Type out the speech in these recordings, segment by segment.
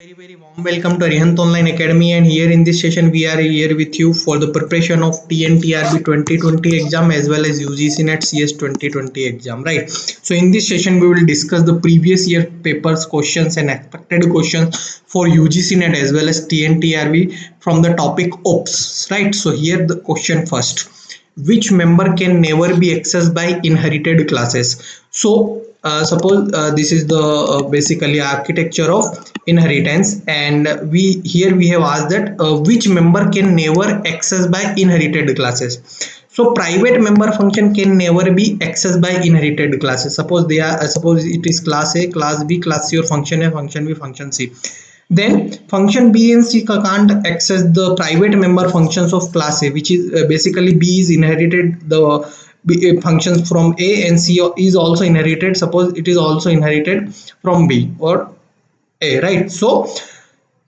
Very warm welcome to Arihant Online Academy, and here in this session we are here with you for the preparation of TNTRB 2020 exam as well as UGC Net CS 2020 exam, right? So in this session we will discuss the previous year papers questions and expected questions for UGC Net as well as TNTRB from the topic OPS, right? So here the question first: which member can never be accessed by inherited classes? So suppose this is the basically architecture of inheritance, and we have asked that which member can never access by inherited classes. So private member function can never be accessed by inherited classes. Suppose they are suppose it is class A, class B, class C, or function A, function B, function C. Then function B and C can't access the private member functions of class A, which is basically B is inherited the functions from A, and C is also inherited. Suppose it is also inherited from B or A, right? So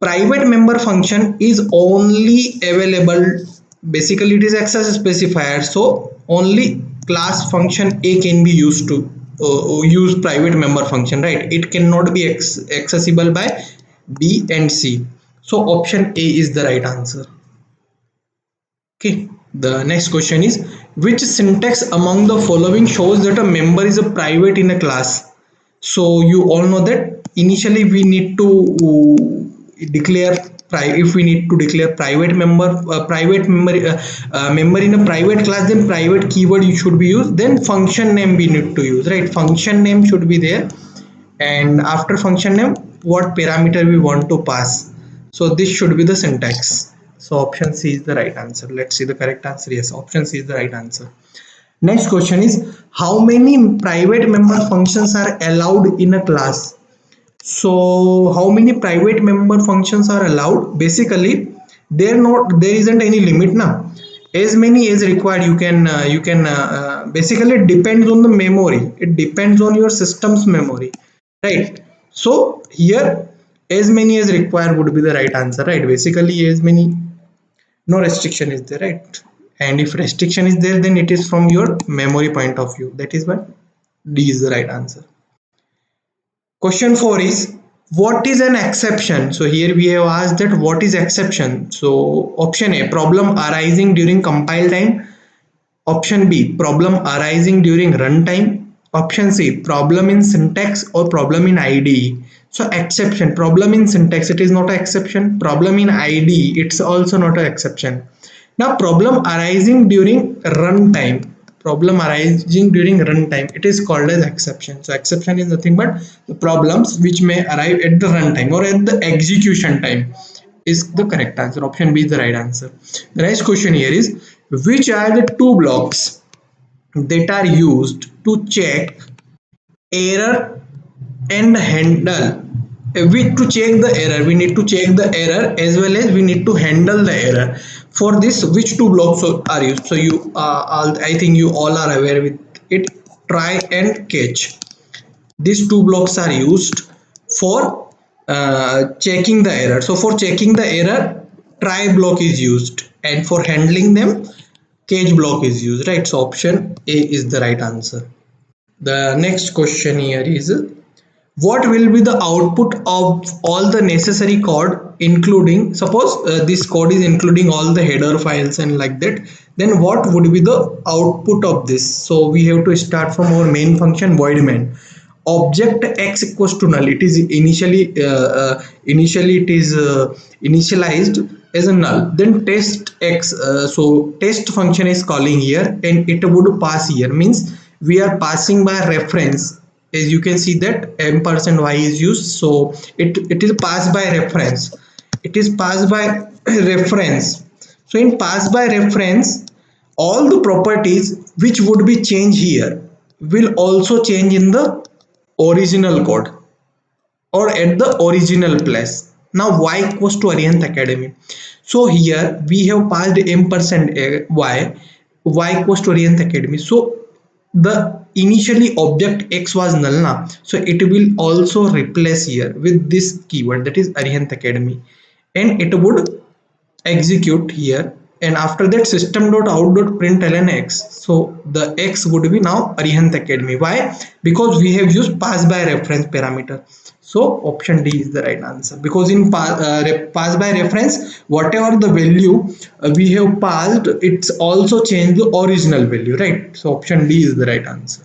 private member function is only available, basically it is access specifier, so only class function A can be used to use private member function, right? It cannot be accessible by B and C. So option A is the right answer. Okay, the next question is, which syntax among the following shows that a member is a private in a class? So you all know that initially we need to declare if we need to declare member in a private class, then private keyword you should be used, then function name we need to use, right? Function name should be there, and after function name what parameter we want to pass. So this should be the syntax. So option C is the right answer. Let's see the correct answer. Yes, option C is the right answer. Next question is, how many private member functions are allowed in a class? So how many private member functions are allowed? Basically there isn't any limit now. As many as required basically it depends on the memory, it depends on your system's memory, right? So here as many as required would be the right answer, right? Basically as many, no restriction is there, right? And if restriction is there, then it is from your memory point of view. That is why D is the right answer. Question 4 is, what is an exception? So here we have asked that what is exception. So option A, problem arising during compile time. Option B, problem arising during runtime. Option C, problem in syntax or problem in IDE. So exception, problem in syntax, it is not an exception. Problem in IDE, it's also not an exception. Now problem arising during runtime, it is called as exception. So exception is nothing but the problems which may arrive at the runtime or at the execution time is the correct answer. Option B is the right answer. The next question here is, which are the two blocks that are used to check error and handle? To check the error, we need to check the error as well as we need to handle the error. For this, which two blocks are used? So you I think you all are aware with it. Try and catch, these two blocks are used for checking the error. So for checking the error, try block is used, and for handling them, catch block is used, right? So option A is the right answer. The next question here is, what will be the output of all the necessary code, including, suppose this code is including all the header files and like that, then what would be the output of this? So we have to start from our main function void main. Object x equals to null, it is initially it is initialized as a null, then test x, so test function is calling here and it would pass here, means we are passing by reference. As you can see that ampersand y is used, so it is passed by reference, it is passed by reference. So in pass by reference, all the properties which would be changed here will also change in the original code or at the original place. Now y equals to Arihant Academy. So here we have passed ampersand y equals to Arihant Academy. So the initially object x was null now, so it will also replace here with this keyword, that is Arihant Academy, and it would execute here and after that system.out.println x. So the x would be now Arihant Academy. Why? Because we have used pass by reference parameter. So option D is the right answer, because in pass by reference, whatever the value we have passed, it's also changed the original value, right? So option D is the right answer.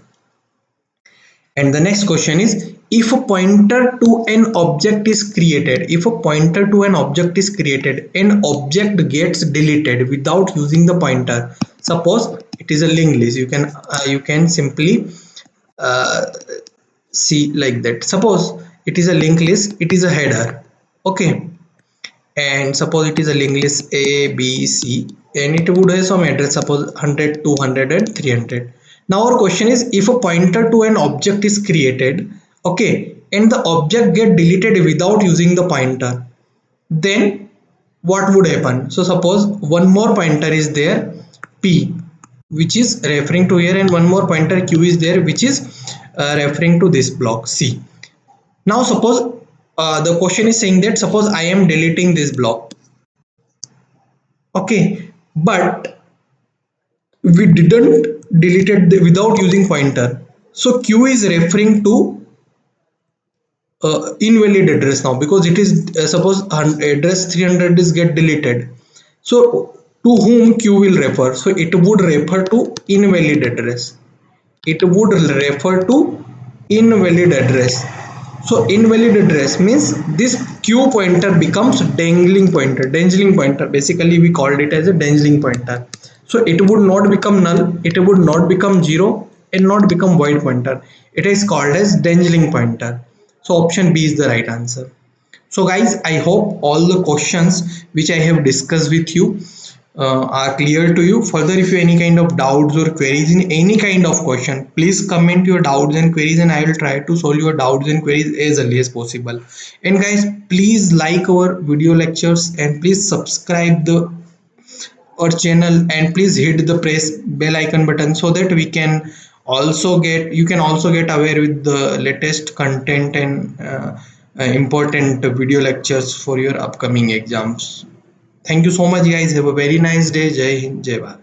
And the next question is, if a pointer to an object is created, if a pointer to an object is created, an object gets deleted without using the pointer. Suppose it is a linked list, you can simply uh, see like that. Suppose it is a linked list, it is a header, okay, and suppose it is a linked list A, B, C, and it would have some address, suppose 100, 200, and 300. Now our question is, if a pointer to an object is created, okay, and the object get deleted without using the pointer, then what would happen? So suppose one more pointer is there, P, which is referring to here, and one more pointer Q is there, which is referring to this block C. Now suppose the question is saying that suppose I am deleting this block, okay, but we didn't deleted without using pointer. So Q is referring to invalid address now, because it is suppose address 300 is get deleted. So to whom Q will refer? So it would refer to invalid address. It would refer to invalid address. So invalid address means this Q pointer becomes dangling pointer. Dangling pointer, basically we called it as a dangling pointer. So it would not become null, it would not become zero, and not become void pointer. It is called as dangling pointer. So option B is the right answer. So guys, I hope all the questions which I have discussed with you are clear to you. Further, if you have any kind of doubts or queries in any kind of question, please comment your doubts and queries, and I will try to solve your doubts and queries as early as possible. And guys, please like our video lectures, and please subscribe the our channel, and please hit the press bell icon button, so that we can also get you can also get aware with the latest content and important video lectures for your upcoming exams. Thank you so much guys, have a very nice day. Jai Hind, Jai Bharat.